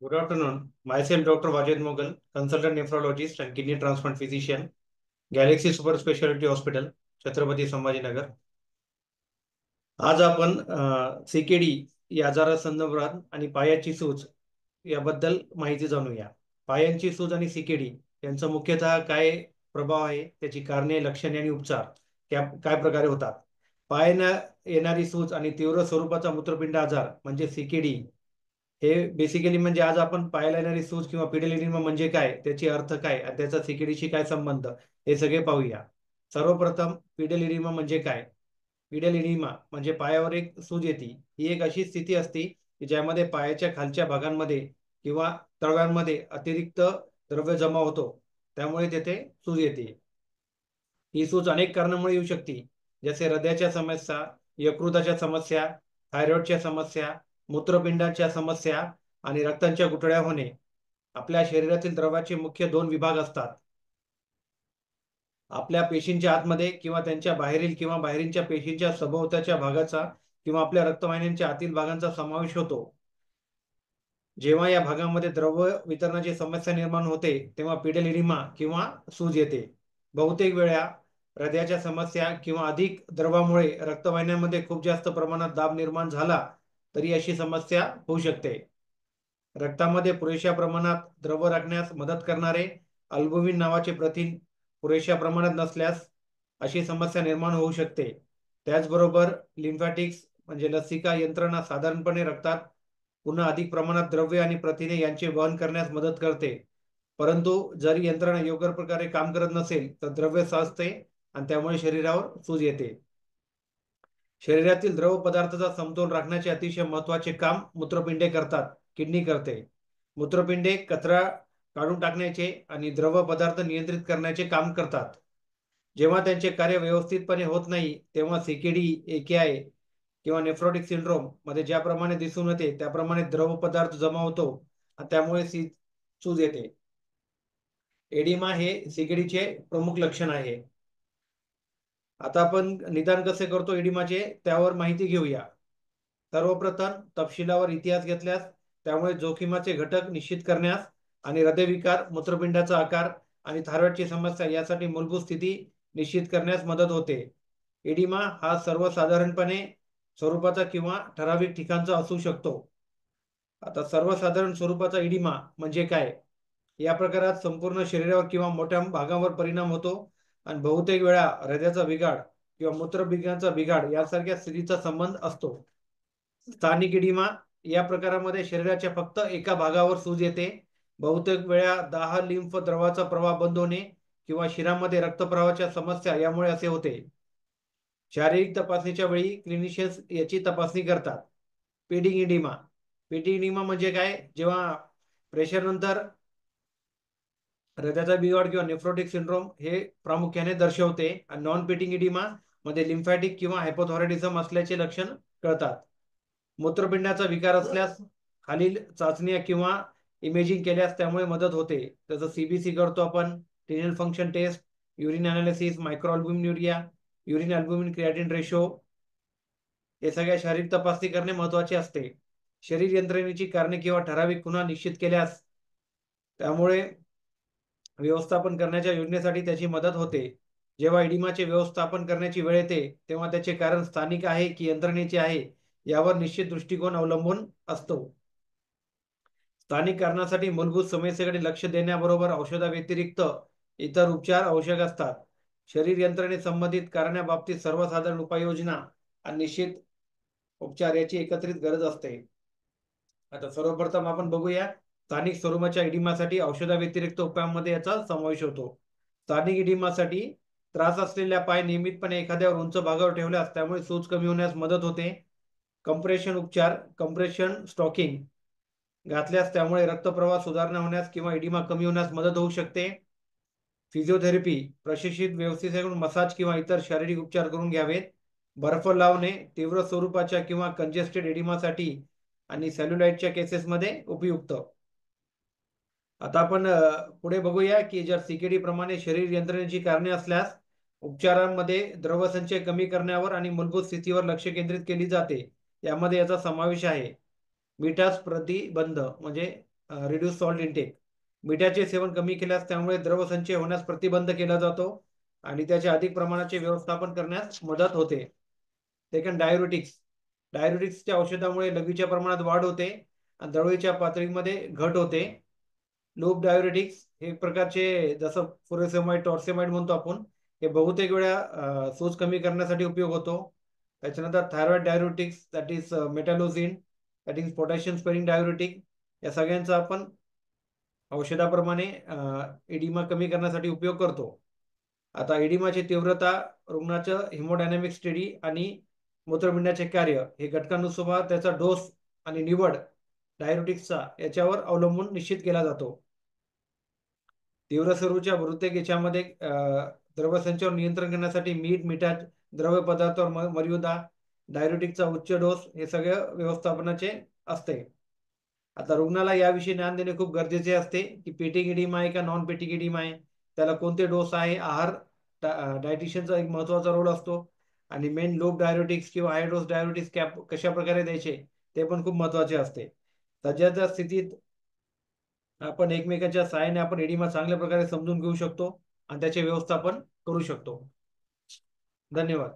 Good afternoon. Myself, Dr. Vajed Mughal, consultant nephrologist and kidney transplant physician, Galaxy Super Specialty Hospital, Chhatrapati Sambhajinagar. आज आपण CKD या आजारासंदर्भात आणि पायाची सूज याबद्दल माहिती जाणूया. पायांची सूज आणि सीकेडी यांचा मुख्यतः काय प्रभाव आहे, त्याची कारणे, लक्षणे आणि उपचार काय प्रकारे होतात. पायांना येणारी सूज आणि तीव्र स्वरूपाचा मूत्रपिंड आजार म्हणजे सीकेडी हे बेसिकली म्हणजे आज आपण पायाला येणारी सूज किंवा पिडोलिडिमा म्हणजे काय, त्याची अर्थ काय आणि त्याचा सीकेडीशी काय संबंध, हे सगळे पाहूया. सर्वप्रथम पिडोलिडिमा म्हणजे काय. पिडोलिडिमा म्हणजे पायावर एक सूज येते. ही एक अशी स्थिती असते की ज्यामध्ये पायाच्या खालच्या भागांमध्ये किंवा तळव्यांमध्ये अतिरिक्त द्रव्य जमा होतो, त्यामुळे तेथे सूज येते. ही सूज अनेक कारणांमुळे येऊ शकते, जसे हृदयाच्या समस्या, यकृताच्या समस्या, थायरॉइडच्या समस्या, मूत्रपिंडाच्या समस्या आणि रक्ताच्या गुठळ्या होणे. आपल्या शरीरातील द्रवाचे मुख्य दोन विभाग असतात. आपल्या पेशींच्या आतमध्ये किंवा त्यांच्या बाहेरील किंवा बाहेरीलच्या पेशींच्या सभोवताच्या भागाचा किंवा आपल्या रक्तवाहिन्यांच्या आतील भागांचा समावेश होतो. जेव्हा या भागामध्ये द्रव्य वितरणाची समस्या निर्माण होते तेव्हा पिडोलिडिमा किंवा सूज येते. बहुतेक वेळा हृदयाच्या समस्या किंवा अधिक द्रवामुळे रक्तवाहिन्यांमध्ये खूप जास्त प्रमाणात दाब निर्माण झाला तरी अशी समस्या होऊ शकते. रक्तामध्ये पुरेशा प्रमाणात द्रव राखण्यास मदत करणारे अल्बुमिन नावाचे प्रथिन पुरेशा प्रमाणात नसल्यास अशी समस्या निर्माण होऊ शकते. त्याचबरोबर लिम्फॅटिक्स म्हणजे लसिका यंत्रणा साधारणपणे रक्तात पुन्हा अधिक प्रमाणात द्रव्य आणि प्रथिने यांचे वहन करण्यास मदत करते. परंतु जर यंत्रणा योग्य प्रकारे काम करत नसेल तर द्रव्य साचते आणि त्यामुळे शरीरावर सूज येते. शरीरातील द्रव पदार्थाचा समतोल राखण्याचे अतिशय महत्वाचे काम मूत्रपिंडे करतात, किडनी करते. मूत्रपिंडे कचरा काढून टाकण्याचे आणि द्रव पदार्थ नियंत्रित करण्याचे काम करतात. जेव्हा त्यांचे कार्य व्यवस्थितपणे होत नाही तेव्हा सीकेडी, एकेआय किंवा नेफ्रोटिक सिंड्रोम मध्ये ज्याप्रमाणे दिसून येते त्याप्रमाणे द्रव पदार्थ जमा होतो आणि त्यामुळे सूज येते. एडिमा हे सीकेडीचे प्रमुख लक्षण आहे. आता आपण निदान कसे करतो एडिमाचे त्यावर माहिती घेऊया. सर्वप्रथम तपशिलावर इतिहास घेतल्यास त्यामुळे जोखीमाचे घटक निश्चित करण्यास आणि हृदयविकार, मूत्रपिंडाचा आकार आणि थायरॉइडची समस्या यासाठी मूलभूत स्थिती निश्चित करण्यास मदत होते. एडिमा हा सर्वसाधारणपणे स्वरूपाचा किंवा ठराविक ठिकाणचा असू शकतो. आता सर्वसाधारण स्वरूपाचा एडिमा म्हणजे काय. या प्रकारात संपूर्ण शरीरावर किंवा मोठ्या भागावर परिणाम होतो आणि बहुतेक वेळा हृदयाचा बिघाड किंवा मूत्रपिंडाचा बिघाड यासारख्या स्थितीचा संबंध असतो. स्थानिक इडिमा या प्रकारामध्ये शरीराच्या फक्त एका भागावर सूज येते. बहुतेक वेळा दाह, लिम्फ द्रवाचा प्रवाह बंद होणे किंवा शिरामध्ये रक्तप्रवाहाच्या समस्या यामुळे असे होते. शारीरिक तपासणीच्या वेळी क्लिनिशियन्स याची तपासणी करतात. पेडिंग इडिमा. पेडिंग इडिमा म्हणजे काय, जेव्हा प्रेशर नंतर हृदयाचा बिघाड किंवा नेफ्रोटिक सिंड्रोम हे प्रामुख्याने दर्शवते आणि नॉन पेटिंग इडिमा मध्ये लिम्फॅटिक किंवा हायपोथायरॉइडिझम असल्याचे लक्षण कळतात. मूत्रपिंडाचा विकार असल्यास खालील चाचण्या किंवा इमेजिंग केल्यास त्यामुळे मदत होते. जसं सीबीसी करतो आपण, renal function test, urine analysis, micro albuminuria, urine albumin creatinine ratio, हे सगळ्या शारीरिक तपासणी करणे महत्वाचे असते. शरीर यंत्रणेची कारणे किंवा ठराविक खुणा निश्चित केल्यास त्यामुळे व्यवस्थापन करण्याच्या योजनेसाठी त्याची मदत होते. जेव्हा इडिमाचे व्यवस्थापन करण्याची वेळ येते तेव्हा त्याचे कारण स्थानिक आहे की यंत्रणेचे आहे यावर निश्चित दृष्टिकोन अवलंबून असतो. स्थानिक कारणासाठी मूलभूत समस्येकडे लक्ष देण्याबरोबर औषधाव्यतिरिक्त इतर उपचार आवश्यक असतात. शरीर यंत्रणे संबंधित कारणाबाबतीत सर्वसाधारण उपाययोजना आणि निश्चित उपचार याची एकत्रित गरज असते. आता सर्वप्रथम आपण बघूया स्थानिक स्वरूपाच्या इडिमासाठी औषधाव्यतिरिक्त उपायांमध्ये याचा समावेश होतो. स्थानिक इडिमासाठी त्रास असलेल्या पाय नियमितपणे एखाद्यावर उंच भागावर ठेवल्यास त्यामुळे सूज कमी होण्यास मदत होते. कंप्रेशन उपचार, कंप्रेशन स्टॉकिंग घातल्यास त्यामुळे रक्तप्रवाह सुधारणा होण्यास किंवा इडिमा कमी होण्यास मदत होऊ शकते. फिजिओथेरपी, प्रशिक्षित व्यवस्थेकडून मसाज किंवा इतर शारीरिक उपचार करून घ्यावेत. बर्फ लावणे तीव्र स्वरूपाच्या किंवा कंजेस्टेड एडिमासाठी आणि सेल्युलाइटच्या केसेसमध्ये उपयुक्त. आता आपण पुढे बघूया की जर सीकेडी प्रमाणे शरीर यंत्रणेची कारणे असल्यास उपचारांमध्ये द्रवसंचय कमी करण्यावर आणि मूलभूत स्थितीवर लक्ष केंद्रित केली जाते. यामध्ये याचा समावेश आहे. मिठास प्रतिबंध म्हणजे रिड्यूस सॉल्ट इंटेक. मिठाचे सेवन कमी केल्यास त्यामुळे द्रवसंचय होण्यास प्रतिबंध केला जातो आणि त्याचे अधिक प्रमाणाचे व्यवस्थापन करण्यास मदत होते. Second, diuretics. डायुरेटिक्सच्या औषधामुळे लघवीच्या प्रमाणात वाढ होते आणि द्रवीच्या पातळीमध्ये घट होते. लूप डायुरेटिक्स हे एक प्रकारचे, जसं फुरेसेमाइड, टॉर्सेमाइड म्हणतो आपण, हे बहुतेक वेळा सूज कमी करण्यासाठी उपयोग होतो. त्याच्यानंतर thyroid diuretics, that is metolazone, that is potassium sparing diuretic. या सगळ्यांचा आपण औषधाप्रमाणे एडिमा कमी करण्यासाठी उपयोग करतो. आता एडिमाची तीव्रता, रुग्णाचं हिमोडायनॅमिक स्टडी आणि मूत्रपिंडाचे कार्य हे घटकानुसार त्याचा डोस आणि निवड डायुरेटिक्सचा याच्यावर अवलंबून निश्चित केला जातो. तीव्र स्वरूपाच्या बहुतेक याच्यामध्ये द्रवसंचावर नियंत्रण करण्यासाठी मीठ, मिठात द्रव्य पदार्थावर मर्यादा, डायुरेटिकचा उच्च डोस हे सगळं व्यवस्थापनाचे असते. आता रुग्णाला याविषयी ज्ञान देणे खूप गरजेचे असते की पेटिक एडिमा आहे का नॉन पेटिक एडिमा आहे, त्याला कोणते डोस आहे, आहार, डायटिशियनचा एक महत्वाचा रोल असतो आणि मेन लोक डायुरेटिक्स किंवा हाय डोस डायुरेटिक्स कशा प्रकारे द्यायचे ते पण खूप महत्वाचे असते. सध्याच्या स्थितीत आपण एकमेकांच्या सहाय्याने आपण एडिमा चांगल्या प्रकारे समजून घेऊ शकतो आणि त्याचे व्यवस्थापन करू शकतो. धन्यवाद.